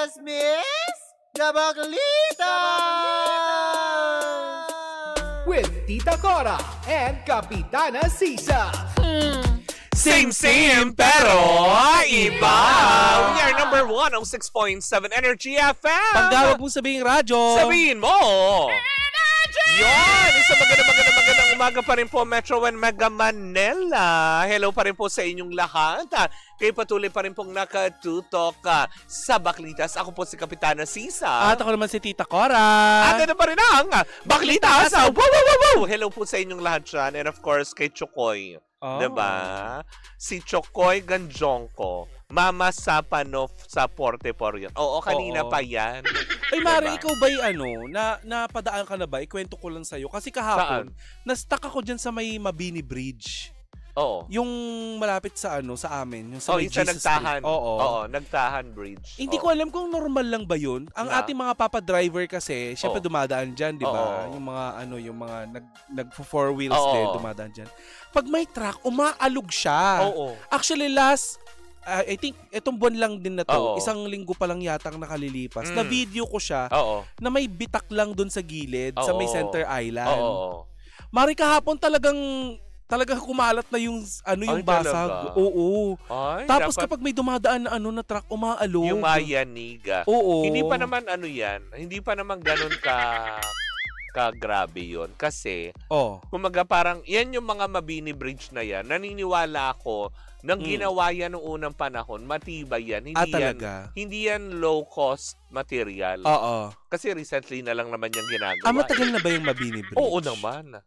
Chismis Gabaglita! With Tita Cora and Kapitana Sisa. Same, pero iba. We are number 106.7 Energy FM. Pagdawag mo sabihin radyo. Sabihin mo. Yan! Isang magandang umaga pa rin po, Metro and Mega Manila. Hello pa rin po sa inyong lahat. Kayo patuloy pa rin pong nakatutok sa Baklitas. Ako po si Kapitana Sisa. At ako naman si Tita Cora. At ano pa rin ang Baklitas. Wow! Hello po sa inyong lahat dyan. And of course, kay Chokoy. Oh. Diba? Si Chokoy Ganjongko. Mama Sapanov sa Portepor yan. Oo, kanina pa yan. Ay, Mare, ikaw ba'y napadaan ka na ba? Ikwento ko lang sa'yo. Kasi kahapon, na-stuck ako dyan sa may Mabini Bridge. Oo. Yung malapit sa sa amin. Yung sa may isa Jesus Nagtahan. Street. Oo, Nagtahan Bridge. Hindi ko alam kung normal lang ba yun. Ang ating mga papa-driver kasi, syempre dumadaan dyan, di ba? Yung mga, yung mga nag-four wheels din, dumadaan dyan. Pag may truck, umaalog siya. Oo. Actually, I think, etong buwan lang din na to, isang linggo pa lang yatang nakalilipas, na video ko siya, na may bitak lang dun sa gilid, sa may Center Island. Mari, kahapon talagang kumalat na yung basag. Talaga? Oo. Ay, tapos kapag may dumadaan na truck, umaalog. Yung mayanig. Oo. Hindi pa naman yan. Hindi pa naman ganun ka-grabe yun. Kasi, kumaga parang, yan yung mga Mabini Bridge na yan. Naniniwala ako, nang ginawa yan noong unang panahon, matibay yan. Hindi yan low-cost material. Oo. Kasi recently na lang naman yung ginagawa. Matagal na ba yung Mabini Bridge? Oo naman.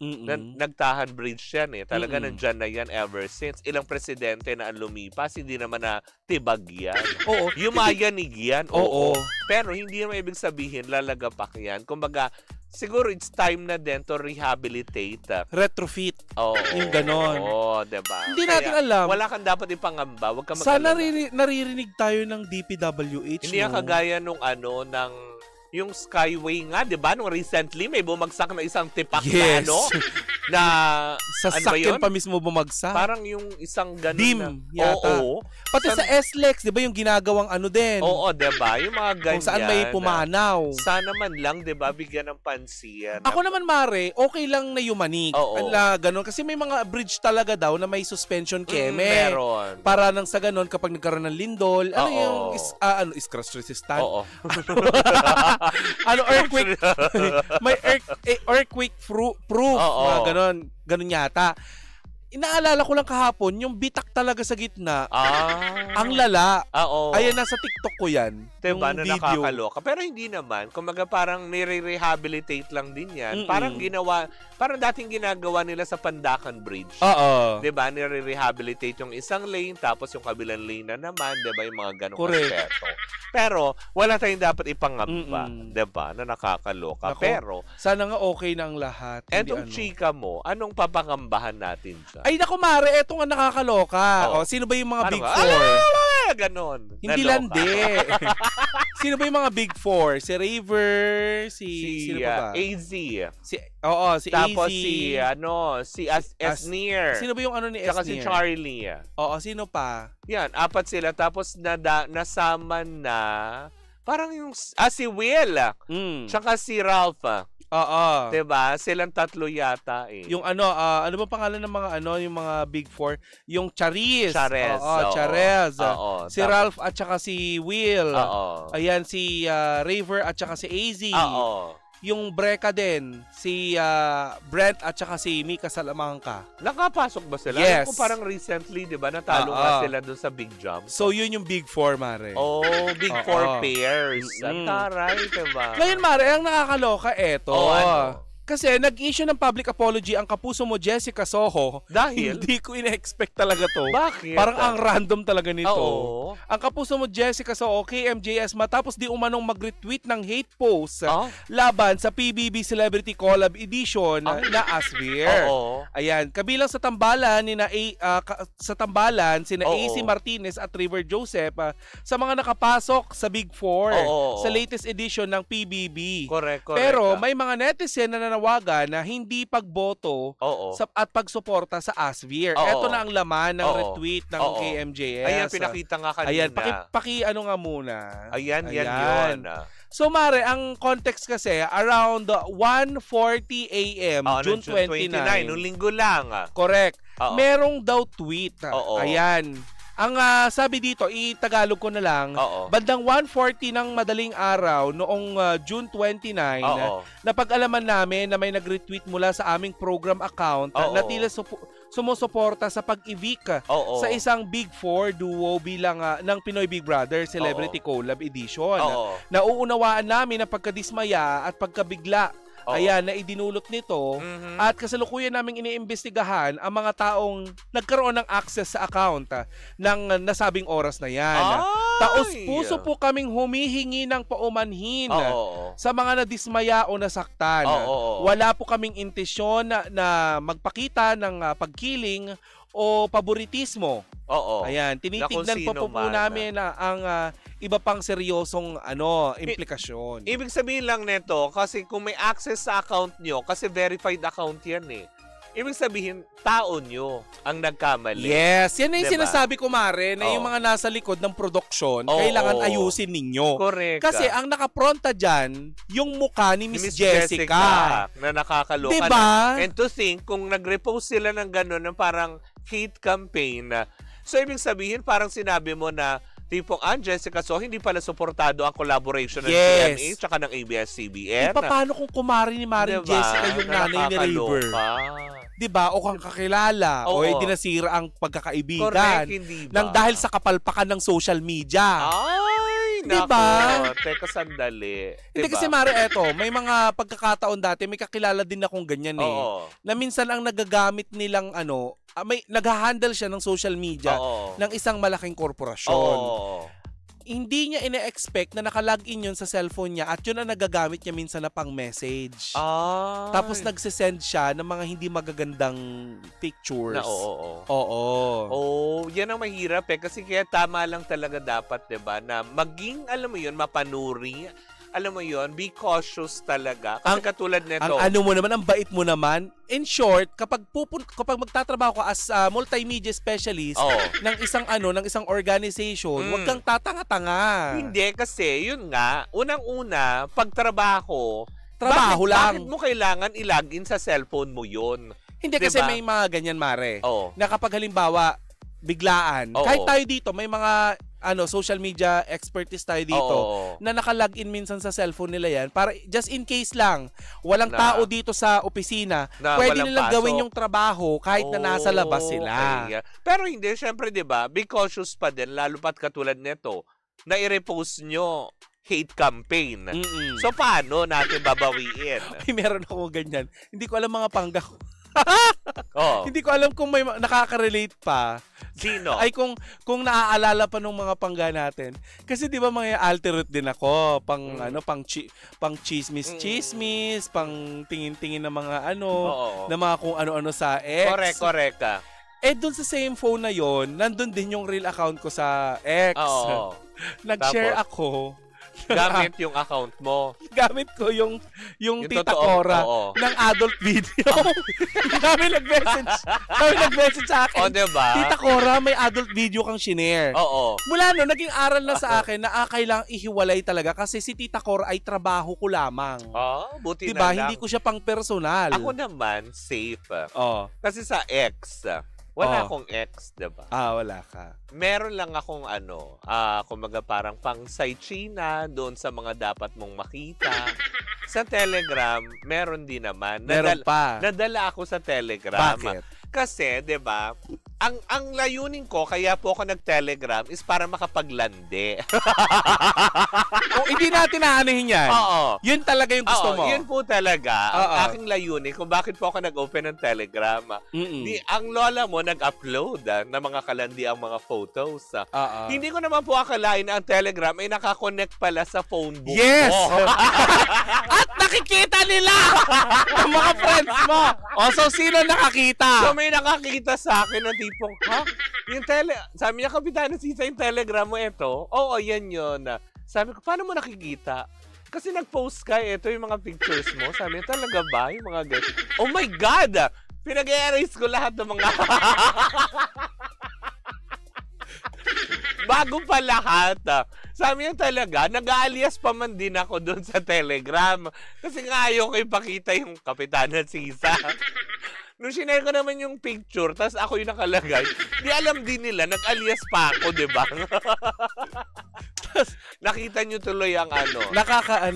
Nagtahan Bridge yan eh. Talaga nandyan na yan ever since. Ilang presidente na ang lumipas, hindi naman na tibag yan. Oo. Yumayanig yan. Oo. Pero hindi naman ibig sabihin lalagapak yan. Kumbaga, siguro it's time na din to rehabilitate. Retrofit. Oo. Yung ganon. Oo, diba? Hindi natin alam. Wala kang dapat ipangamba. Huwag ka sana naririnig tayo ng DPWH. Hindi yan kagaya nung yung Skyway nga, di ba? Nung recently, may bumagsak na isang tipak na sa sakyan pa mismo bumagsak. Parang yung isang ganun Dim, yata. Oo. Pati sa SLEX, di ba yung ginagawang din? Oo, di ba? Yung mga ganyan. Kung saan may pumanaw. Sana man lang, di ba? Bigyan ng pansin. Ako naman, Mare, okay lang na yumanig. Ganun. Kasi may mga bridge talaga daw na may suspension keme. Meron. Para nang sa ganun, kapag nagkaroon ng lindol, is crash resistant? Oo. Earthquake. May earthquake proof. Ganun yata. Inaalala ko lang kahapon, yung bitak talaga sa gitna. Ang lala. Ayan, nasa TikTok ko yan. Diba, na nakakaloka. Pero hindi naman. Kumaga parang nire-rehabilitate lang din yan. Parang dating ginagawa nila sa Pandacan Bridge. Diba, nire-rehabilitate yung isang lane, tapos yung kabilang lane na naman. Diba, yung mga ganong aspeto. Pero, wala tayong dapat ipangamba. Diba, na nakakaloka. Pero, sana nga okay na ang lahat. Etong chika mo, anong papangambahan natin dyan? Ay, naku, Mare, eto nga nakakaloka. Sino ba yung mga Big Four? Ganon. Hindi landi. Sino ba yung mga Big Four? Si Raver, sino pa ba? AZ. Si tapos AZ. si Esnir. Sino ba yung ni Esnir? Saka si Charlie. Sino pa? Yan, 4 sila. Tapos nasama na, parang yung, si Will. Tsaka si Ralph. Diba? Silang 3 yata eh. Yung ano ba pangalan ng mga yung mga Big Four? Yung Charez. Charez. Si Ralph at saka si Will. Ayan, si Raver at saka si AZ. Yung Breka din, si Brent at saka si Mika Salamanca. Nakapasok ba sila? Yes. Kung parang recently, di ba, natalo nga sila doon sa Big Jump. So, yun yung Big Four, Mare. Big Four pairs. Ang taray, diba? Ngayon, Mare, ang nakakaloka, eto. Ano? Kasi nag-issue ng public apology ang kapuso mo, Jessica Soho. Dahil? Hindi ko ina-expect talaga to. Bakit? Parang ang random talaga nito. Ang kapuso mo, Jessica Soho, KMJS, matapos di umanong mag-retweet ng hate post laban sa PBB Celebrity Collab Edition na Asvir. Ayan, kabilang sa tambalan sina AC Martinez at River Joseph sa mga nakapasok sa Big Four sa latest edition ng PBB. Correct. Pero may mga netizen na pananawagan na hindi pagboto at pagsuporta sa ASVIR. Ito na ang laman ng retweet ng KMJS. Ayan, pinakita nga kanina. Ayan, ano nga muna. Ayan, yan. So, Mare, ang context kasi, around 1:40 a.m., June 29. Noong linggo lang. Correct. Merong daw tweet. Ayan. Ang sabi dito, i-Tagalog ko na lang, bandang 1:40 ng madaling araw noong June 29, napag-alaman namin na may nag-retweet mula sa aming program account na tila sumusuporta sa pag-evict sa isang Big Four duo bilang ng Pinoy Big Brother Celebrity Collab Edition. Nauunawaan namin ang pagkadismaya at pagkabigla ayan, na idinulot nito at kasalukuyan naming iniimbestigahan ang mga taong nagkaroon ng access sa account ng nasabing oras na yan. Taos-puso po kaming humihingi ng paumanhin sa mga nadismaya o nasaktan. Wala po kaming intensyon na magpakita ng pagkiling o paboritismo. Ayan, tinitignan po namin ang iba pang seryosong implikasyon. Ibig sabihin lang nito, kasi kung may access sa account nyo, kasi verified account yan eh. Ibig sabihin, tao nyo ang nagkamali. Yes, yan na yung sinasabi ko, Mare, na yung mga nasa likod ng production, kailangan ayusin ninyo. Correct. Kasi ang nakapronta dyan, yung mukha ni Miss Jessica. Na nakakaloka diba? na. And to think, kung nag-repost sila ng gano'n, ng parang hate campaign, so ibig sabihin, parang sinabi mo na, tipong Jessica, so hindi pala suportado ang collaboration ng GMA tsaka ng ABS-CBN. Paano kung kumari ni Maring Jessica yung nanay ni River? Diba? O kang kakilala. O hindi nasira ang pagkakaibigan. Correct, hindi ba? Nang dahil sa kapalpakan ng social media. Diba? Teka, sandali. Hindi kasi, Mare, eto, may mga pagkakataon dati, may kakilala din akong ganyan na minsan ang nagagamit nilang nag-handle siya ng social media ng isang malaking korporasyon. Hindi niya ine-expect na naka-login yun sa cellphone niya at yun ang nagagamit niya minsan na pang-message. Tapos nagsisend siya ng mga hindi magagandang pictures. Yan ang mahirap kasi kaya tama lang talaga dapat, diba, na maging, alam mo yun, mapanuri. Alam mo yun, be cautious talaga. Kasi katulad nito. Ang mo naman, ang bait mo naman. In short, kapag magtatrabaho ka as multimedia specialist ng isang organization, huwag kang tatanga-tanga. Hindi, kasi yun nga, unang-una, pagtrabaho lang. Bakit mo kailangan i-login sa cellphone mo yun? Hindi, diba? Kasi may mga ganyan, Mare. Na kapag halimbawa, biglaan. Kahit tayo dito, may mga social media expertise tayo dito na naka-login minsan sa cellphone nila yan para just in case lang walang tao dito sa opisina, pwede nilang gawin yung trabaho kahit na nasa labas sila. Pero hindi, syempre, diba, be cautious pa din, lalo pat katulad nito na i-repost nyo hate campaign. So, paano natin babawiin? Meron ako ganyan. Hindi ko alam mga pangga ko. Hindi ko alam kung may nakaka-relate pa. Sino? Ay kung naaalala pa nung mga pangga natin. Kasi 'di ba mga alternate din ako, pang chismis, pang tingin-tingin ng mga na mga kung ano-ano sa ex. Correct. Doon sa same phone na 'yon, nandun din yung real account ko sa ex. Nag-share ako. Gamit yung account mo. Gamit ko yung Tita Cora ng adult video. Kami nag-message sa akin. Diba? Tita Cora, may adult video kang shinare. Mula naging aral na sa akin na kailangang ihiwalay talaga kasi si Tita Cora ay trabaho ko lamang. Buti diba? Na lang. Hindi ko siya pang personal. Ako naman, safe. Kasi sa ex, wala akong ex, diba? Wala ka. Meron lang akong kumbaga parang pang China doon sa mga dapat mong makita. Sa Telegram, meron din naman. Meron pa. Nadala ako sa Telegram. Bakit? Kasi, 'di ba? Ang layunin ko kaya po ako nag-Telegram is para makapaglandi. Hindi natin naanahin yan. Yun talaga yung gusto mo. Yun po talaga ang aking layunin kung bakit po ako nag-open ng Telegram. Ang lola mo nag-upload ng mga kalandi ang mga photos. Hindi ko naman po akalain na ang Telegram ay nakakonect pala sa phone book mo. At nakikita nila ang mga friends mo. So sino nakakita? So may nakakita sa akin ng tipong, sabi niya, Kapitana Sisa, yung Telegram mo ito? Oo, yan yun. Sabi ko, paano mo nakikita? kasi nag-post ka, ito yung mga pictures mo. Sabi niya, talaga ba? Yung mga ganyan. Oh my God! Pinag-erase ko lahat ng mga... Bago pa lahat. Sabi niya talaga, nag-aalias pa man din ako doon sa Telegram. Kasi nga ayaw ko ipakita yung Kapitana Sisa. Nung sinare ko naman yung picture, tapos ako yung nakalagay, di alam din nila, nag-alias pa ako, di ba? Tapos nakita nyo tuloy ang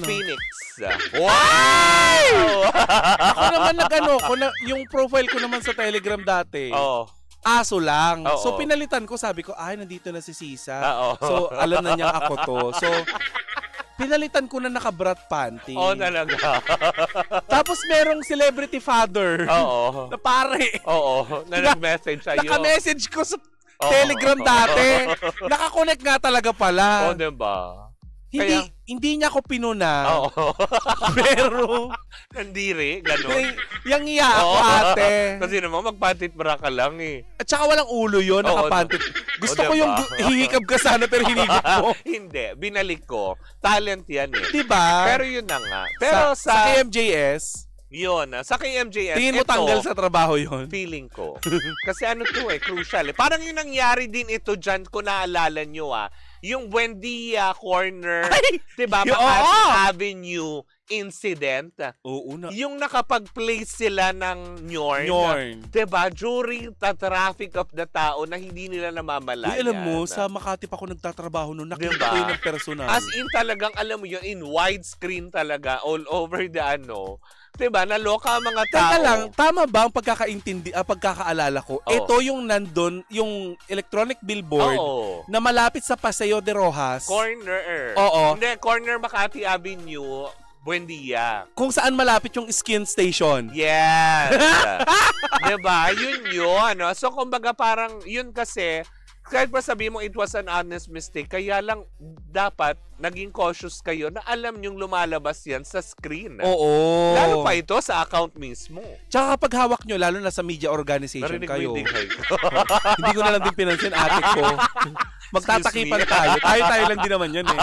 Phoenix. Wow! Ako naman yung profile ko naman sa Telegram dati. Aso lang. So pinalitan ko, sabi ko, nandito na si Sisa. So alam na niya ako to. So pinalitan ko na naka-brat panty. Talaga. Tapos merong celebrity father. Na pare. Na nag-message sa'yo. Naka-message ko sa Telegram dati. Naka-connect nga talaga pala. Diba? Hindi niya ako pinuna. Pero nandiri, gano'n. Yang iya ako, ate. Kasi naman magpantit bra ka lang eh. At saka walang ulo yun, nakapantit. Gusto ko yung hihikab ka sana pero hinigit mo. Hindi, binalik ko. Talent yan eh. Diba? Pero yun na nga. Pero sa KMJS, yun, sa KMJS, tingin mo tanggal sa trabaho yun? Feeling ko. Kasi crucial eh. Parang yung nangyari din ito dyan, kung naalala nyo yung Buendia Corner, diba, Makati Avenue incident. Oo na. Yung nakapag-place sila ng Nyorn. Diba, during the traffic of the tao na hindi nila namamalayan. Alam mo, sa Makati pa ako nagtatrabaho noon, nakita ko yung ng personal. As in talagang, alam mo yun, in widescreen talaga, all over the diba, naloka ang mga tao. Teka lang, tama ba ang pagkakaalala ko? Ito yung nandun, yung electronic billboard na malapit sa Paseo de Rojas. Corner. Hindi, corner Makati Avenue, Buendia. Kung saan malapit yung skin station. Yes. Diba? Yun. So, kumbaga parang, yun kasi, kahit pa sabihin mo it was an honest mistake, kaya lang dapat naging cautious kayo na alam nyong lumalabas yan sa screen. Oo. Lalo pa ito sa account mismo. Tsaka kapag hawak nyo, lalo na sa media organization kayo. Hindi ko na lang din pinansin, ate ko. Magtatakipan tayo. Tayo lang din naman yan eh.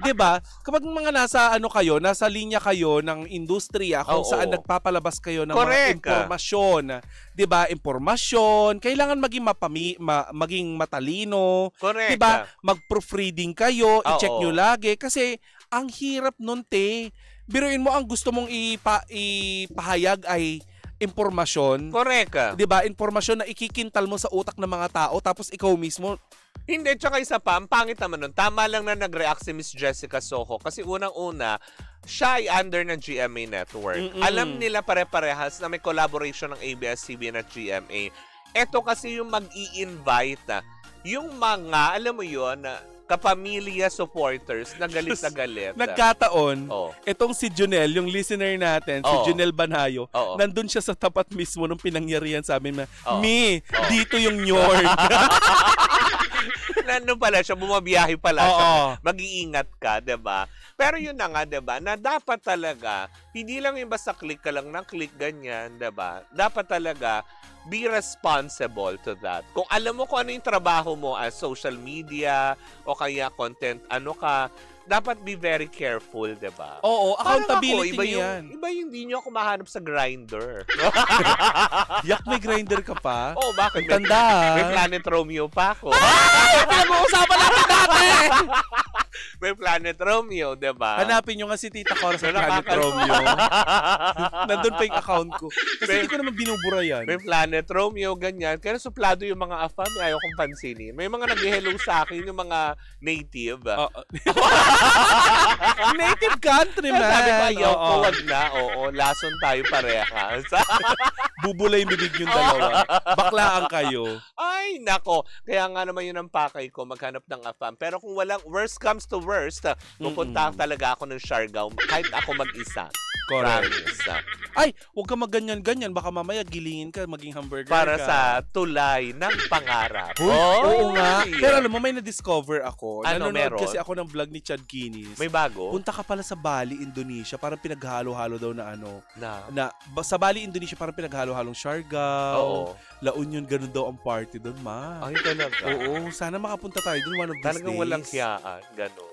Diba? Kapag mga nasa nasa linya kayo ng industriya kung saan nagpapalabas kayo ng mga impormasyon. Diba? Impormasyon. Kailangan maging matalino. Correct. Diba? Mag-proofreading kayo. I-check nyo lagi. Kasi ang hirap nun, te. Biruin mo, ang gusto mong ipahayag ay impormasyon. Correct. Diba? Informasyon na ikikintal mo sa utak ng mga tao tapos ikaw mismo. Hindi, tsaka isa pa, ang pangit naman nun. Tama lang na nag-react si Miss Jessica Soho kasi unang-una, siya ay under ng GMA Network. Alam nila pare-parehas na may collaboration ng ABS-CBN at GMA. Ito kasi yung mag-i-invite yung mga, alam mo yun, kapamilya supporters na galit na galit. Nagkataon, itong si Junel, yung listener natin, si Junel Banayo, nandun siya sa tapat mismo nung pinangyarihan sa amin na, dito yung Nyorn. Nandun pala siya, bumabiyahe pala siya. Mag-iingat ka, diba? Pero yun na nga, diba, na dapat talaga, hindi lang yung basta click ka lang ng click, ganyan, diba? Dapat talaga, be responsible to that. Kung alam mo kung ano yung trabaho mo as social media o kaya content, dapat be very careful, diba? Oo, accountability yan. Iba yung hindi nyo ako mahanap sa Grindr. Yak, may Grindr ka pa? Oo, bakit? Tanda. May Planet Romeo pa ako. Pinag-uusapan natin dati! May Planet Romeo, diba? Hanapin nyo nga si Tita Cora sa Planet Romeo. Nandun pa yung account ko. Kasi hindi ko naman binubura yan. May Planet Romeo, ganyan. Kaya suplado yung mga afam, ayaw kong pansinin. May mga nag-hello sa akin, yung mga native. Native country, man. Sabi ko, ayaw ko, wag na. Oo, lason tayo parehas. Bubulay bibig yung dalawa. Baklaan kayo. Ay, nako. Kaya nga naman yun ang pakay ko, maghanap ng afam. Pero kung walang, worst comes to worst, pupunta talaga ako ng Siargao, kahit ako mag-isa. Correct. Promise. Ay, huwag ka magganyan-ganyan. Baka mamaya gilingin ka, maging hamburger para ka. Sa tulay ng pangarap. Oo nga. Pero alam mo, may na-discover ako. Ano, nanonood kasi ako ng vlog ni Chad Kinis. May bago? Punta ka pala sa Bali, Indonesia. Parang pinaghalo-halo daw na sa Bali, Indonesia, parang pinaghalo-halong Siargao. La Union, ganun daw ang party doon, ma. Ay, talaga? Oo. Sana makapunta tayo doon one of these days. Talagang walang hiyaan. Ganun.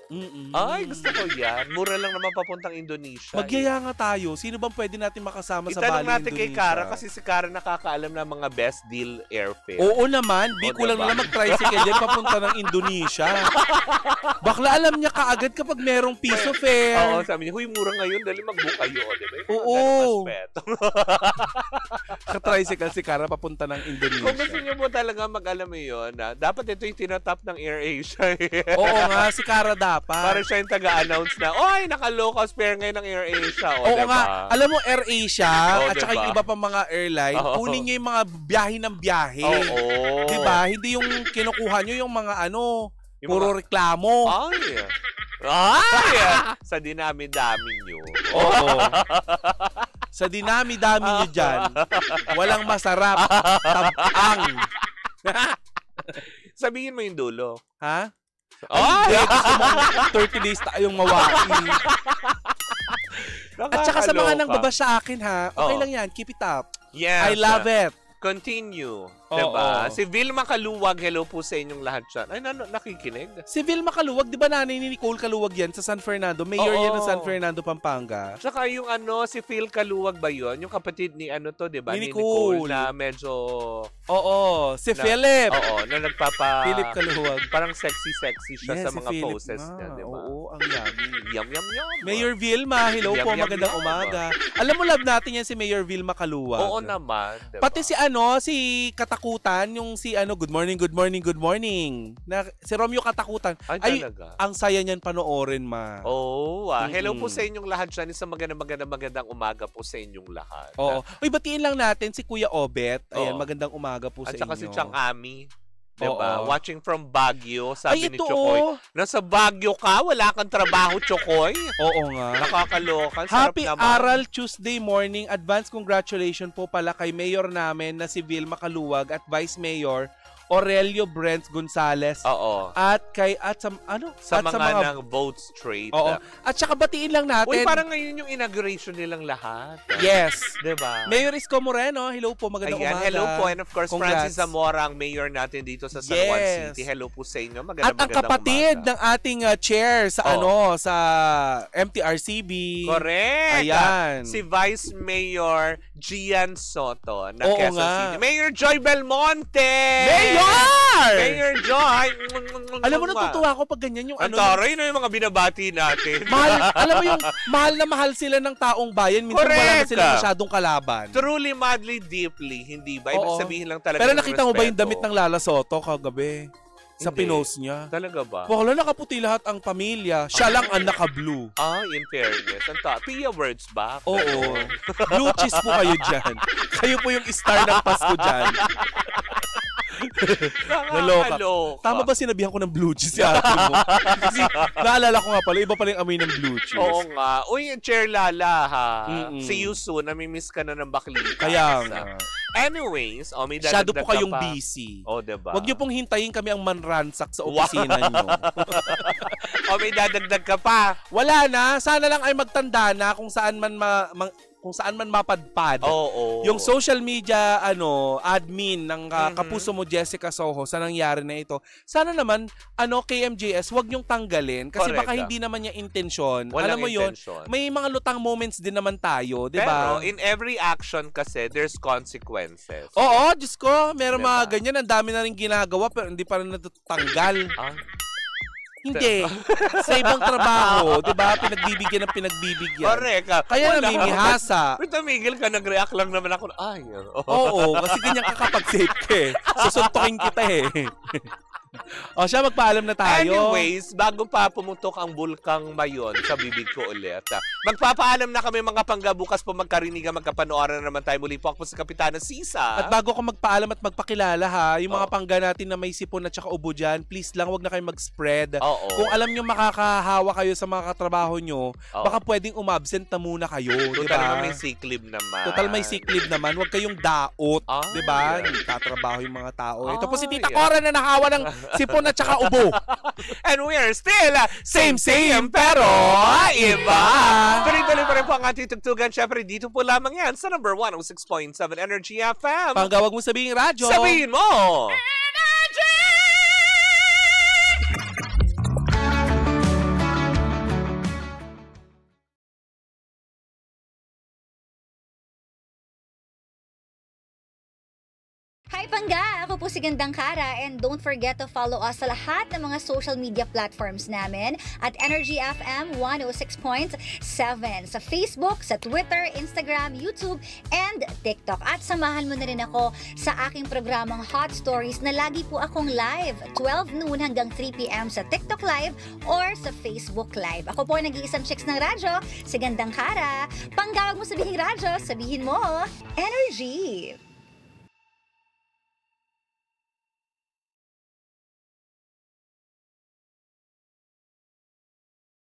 Ay, gusto ko yan. Mura lang naman papuntang Indonesia. Magyaya nga tayo. Sino bang pwede natin makasama sa Bali, Itanong natin Indonesia? kay Cara kasi si Cara nakakaalam na mga best deal airfare. Oo naman. Bikulang na lang mag-tricycle yan papunta ng Indonesia. Bakla alam niya kaagad kapag merong piso fare. Oo, sabi niya, huy, mura ngayon. Dali mag-book kayo. Diba? Oo. Ka-tricycle si Cara papunta ng Indonesia. Kung gusto niyo po talaga mag-alam mo yun, dapat ito yung tinatap ng AirAsia. Oo nga, si Cara dapat. Para siya yung taga-announce na, oy, naka-low cost fare ngayon ng AirAsia. Oo nga. Alam mo, AirAsia at saka diba? yung iba pang mga airline, kunin nyo yung mga biyahe ng biyahe. Oo. Diba? Hindi yung kinukuha nyo yung mga puro reklamo. Ay! Sa dinami-dami nyo. Oo. Sa dinami-dami nyo dyan, walang masarap. Tabang. Sabihin mo yung dulo. Ha? Ay, gusto mo 30 days tayong mawain. At saka sa mga nang baba sa akin ha, okay lang yan, keep it up. Yes. I love it. Continue. Diba? Si Vilma Kaluwag, hello po sa inyong lahat dyan. Ay, nakikinig? Si Vilma Kaluwag, di ba nanay ni Nicole Kaluwag yan sa San Fernando? Mayor yan ng San Fernando, Pampanga. Tsaka yung si Phil Kaluwag ba yun? Yung kapatid ni di ba? Ni Nicole. Na medyo... Oo, si Philip. Oo, na nagpapa... Philip Kaluwag. Parang sexy siya sa mga Philip poses niya, di ba? Oo, ang yummy. Yum. Mayor Vilma, hello po, magandang umaga. Alam mo, love natin yan si Mayor Vilma Kaluwag. Oo naman. Diba? Pati si Katakutan, yung good morning. Na, si Romeo Katakutan. Ay, ang saya niyan panoorin, ma. Hello po sa inyong lahat dyan. Isang magandang umaga po sa inyong lahat. Oo. Uy, batiin lang natin si Kuya Obet. Ayan, magandang umaga po sa inyo. At saka si Chang Ami. Diba? Watching from Baguio, sabi ni ito, Chokoy. Nasa Baguio ka? Wala kang trabaho, Chokoy? Oo nga. Nakakaloka. Happy Aral Tuesday morning. Advance congratulations po pala kay Mayor namin na si Vilma Kaluwag at Vice Mayor Aurelio Brent Gonzales. Oo. At sa mga ng vote straight. Oo. At saka batiin lang natin. Uy, parang ngayon yung inauguration nilang lahat. Yes. Diba? Mayor Isko Moreno, hello po, magandang umaga. Hello po. And of course, Francis Zamora, ang mayor natin dito sa San Juan City. Hello po sa inyo. At ang kapatid ng ating chair sa sa MTRCB. Correct. Ayan. Si Vice Mayor Gian Soto ng Quezon City. Mayor Joy Belmonte! Mayor Joy! Alam mo, natutuwa ako pag ganyan yung ang taray na yung mga binabati natin. Alam mo yung mahal na mahal sila ng taong bayan. Minsan wala na sila masyadong kalaban. Truly, madly, deeply. Hindi ba? Ibig sabihin lang talaga. Pero nakita mo ba yung damit ng Lala Soto kagabi? Sa pinost niya. Talaga ba? Wala, nakaputi lahat ang pamilya. Siya lang ang naka-blue. In fairness. Pia words ba? Oo. Blue cheese po kayo dyan. Kayo po yung star ng Pasko dyan. Naloka. Tama ba sinabihan ko ng blue cheese si ate mo? Kasi naalala ko nga pala, iba pala yung amoy ng blue cheese. Oo nga. Uy, Chair Lala ha. See you soon. Namimiss ka na ng baklita. Kaya nga. Anyways, may dadagdag shadow po kayong busy. Diba? Huwag niyo pong hintayin kami ang manransak sa opisina niyo. May dadagdag ka pa. Wala na. Sana lang ay magtanda na kung saan man mapadpad. Yung social media admin ng kapuso mo Jessica Soho sa nangyari na ito. Sana naman KMJS, wag niyong tanggalin kasi baka hindi naman niya intensyon. Alam mo yon, may mga lutang moments din naman tayo, 'di ba? Pero in every action kasi there's consequences. Oo, Diyos ko, meron mga ganyan, ang dami na rin ginagawa pero hindi pa rin natatanggal. Hindi. Sa ibang trabaho, 'di ba? Pinagbibigyan. Correct. Kaya namimihasa. Tumigil ka, nag-react lang naman ako. Oo, kasi ganyan ka kapag safe ka eh. Susuntukin kita eh. Siya, magpaalam na tayo. Anyways, bago pa pumutok ang bulkang Mayon sa bibig ko ulit. Magpapaalam na kami mga pangga, bukas po magkarinigan, magkapanooran na naman tayo muli po. Ako si Kapitana Sisa. At bago ko magpaalam at magpakilala ha, yung mga pangga natin na may sipon at saka ubo dyan, please lang, wag na kayo mag-spread. Kung alam nyo makakahawa kayo sa mga katrabaho nyo, baka pwedeng umabsent na muna kayo. Total naman may sick leave naman. Total may sick leave naman. Huwag kayong daot. Diba? Tatrabaho yung mga tao. Ito po si Tita Cora na nahawa ng sipon at saka ubo. And we are still same pero iba. Tuloy-tuloy pa rin po ang ating tugtugan. Siyempre, dito po lamang yan sa number 106.7 Energy FM. Panggawag mo sabihin radyo. Sabihin mo! Energy! Pangga! Ako po si Gandang Kara, and don't forget to follow us sa lahat ng mga social media platforms namin at Energy FM 106.7 sa Facebook, sa Twitter, Instagram, YouTube, and TikTok. At samahan mo na rin ako sa aking programang Hot Stories na lagi po akong live 12 noon hanggang 3 p.m. sa TikTok Live or sa Facebook Live. Ako po nag-iisang chicks ng radyo, si Gandang Kara. Pangga, wag mo sabihin radyo, sabihin mo Energy!